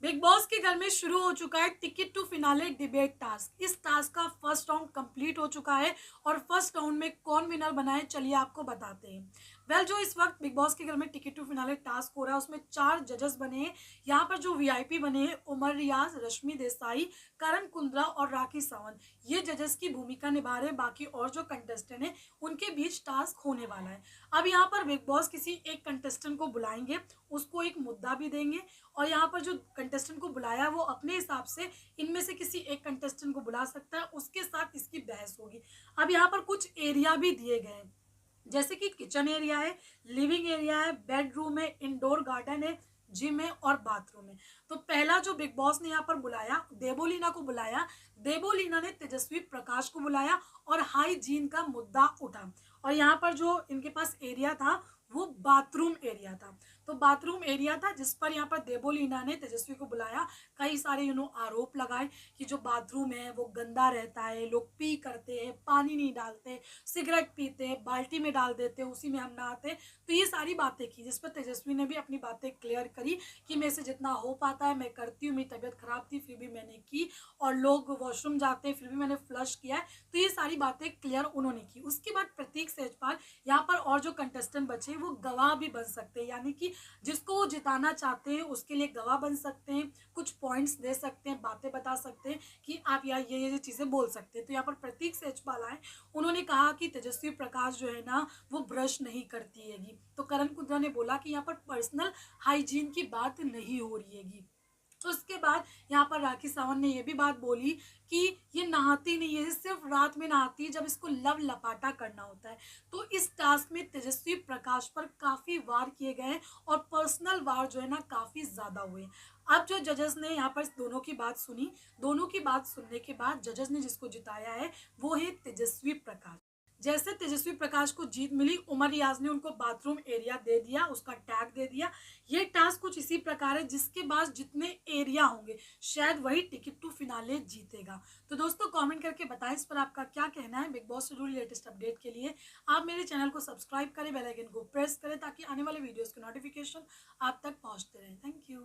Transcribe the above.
Big boss के घर में शुरू हो चुका है ticket to finale debate task. इस टास्क का फर्स्ट राउंड कंप्लीट हो चुका है और फर्स्ट राउंड में कौन विनर बना है चलिए आपको बताते हैं। जो इस वक्त बिग बॉस के घर में टिकट टू फिनाले टास्क हो रहा है उसमें 4 जजेस बने हैं। यहाँ पर जो वीआईपी बने हैं उमर रियाज, रश्मि देसाई, करण कुंद्रा और राखी सावंत, ये जजेस की भूमिका निभा रहे हैं। बाकी और जो कंटेस्टेंट हैं उनके बीच टास्क होने वाला है। अब यहाँ पर बिग बॉस किसी एक कंटेस्टेंट को बुलाएंगे, उसको एक मुद्दा भी देंगे और यहाँ पर जो कंटेस्टेंट को बुलाया वो अपने हिसाब से इनमें से किसी एक कंटेस्टेंट को बुला सकता है, उसके साथ इसकी बहस होगी। अब यहाँ पर कुछ एरिया भी दिए गए हैं, जैसे कि किचन एरिया है, लिविंग एरिया है, बेडरूम है, इंडोर गार्डन है, जिम है और बाथरूम है। तो पहला जो बिग बॉस ने यहाँ पर बुलाया, देवोलीना को बुलाया। देवोलीना ने तेजस्वी प्रकाश को बुलाया और हाइजीन का मुद्दा उठा। और यहाँ पर जो इनके पास एरिया था वो बाथरूम एरिया था। तो बाथरूम एरिया था जिस पर यहाँ पर देवोलीना ने तेजस्वी को बुलाया। कई सारे आरोप लगाए कि जो बाथरूम है वो गंदा रहता है, लोग पी करते हैं, पानी नहीं डालते, सिगरेट पीते हैं, बाल्टी में डाल देते हैं, उसी में हम नहाते हैं। तो ये सारी बातें की जिस पर तेजस्वी ने भी अपनी बातें क्लियर करी कि मेरे से जितना हो पाता है मैं करती हूँ, मेरी तबीयत खराब थी फिर भी मैंने की, और लोग वॉशरूम जाते हैं फिर भी मैंने फ्लश किया है। तो ये सारी बातें क्लियर उन्होंने की। उसके बाद प्रतीक सेजपाल यहाँ पर और जो कंटेस्टेंट बचे वो गवाह भी बन सकते हैं, यानी कि जिसको वो जिताना चाहते हैं उसके लिए गवाह बन सकते हैं, कुछ पॉइंट्स दे सकते हैं, बातें बता सकते हैं कि आप यार ये चीज़ें बोल सकते हैं। तो यहाँ पर प्रतीक सेजपाल आए, उन्होंने कहा कि तेजस्वी प्रकाश जो है ना वो ब्रश नहीं करती हैगी। तो करण कुंद्रा ने बोला कि यहाँ पर पर्सनल हाइजीन की बात नहीं हो रही हैगी। तो उसके बाद यहाँ पर राखी सावंत ने ये भी बात बोली कि ये नहाती नहीं है, सिर्फ रात में नहाती है जब इसको लव लपाटा करना होता है। तो इस टास्क में तेजस्वी प्रकाश पर काफ़ी वार किए गए हैं और पर्सनल वार जो है ना काफ़ी ज़्यादा हुए। अब जो जजेस ने यहाँ पर दोनों की बात सुनी, दोनों की बात सुनने के बाद जजेस ने जिसको जिताया है वो है तेजस्वी प्रकाश। जैसे तेजस्वी प्रकाश को जीत मिली, उमर रियाज ने उनको बाथरूम एरिया दे दिया, उसका टैग दे दिया। ये टास्क कुछ इसी प्रकार है, जिसके पास जितने एरिया होंगे शायद वही टिकट टू फिनाले जीतेगा। तो दोस्तों कमेंट करके बताएं इस पर आपका क्या कहना है। Big boss schedule latest update के लिए आप मेरे चैनल को सब्सक्राइब करें, बेल आइकन को प्रेस करें ताकि आने वाले वीडियोस के नोटिफिकेशन आप तक पहुंचते रहें। Thank you.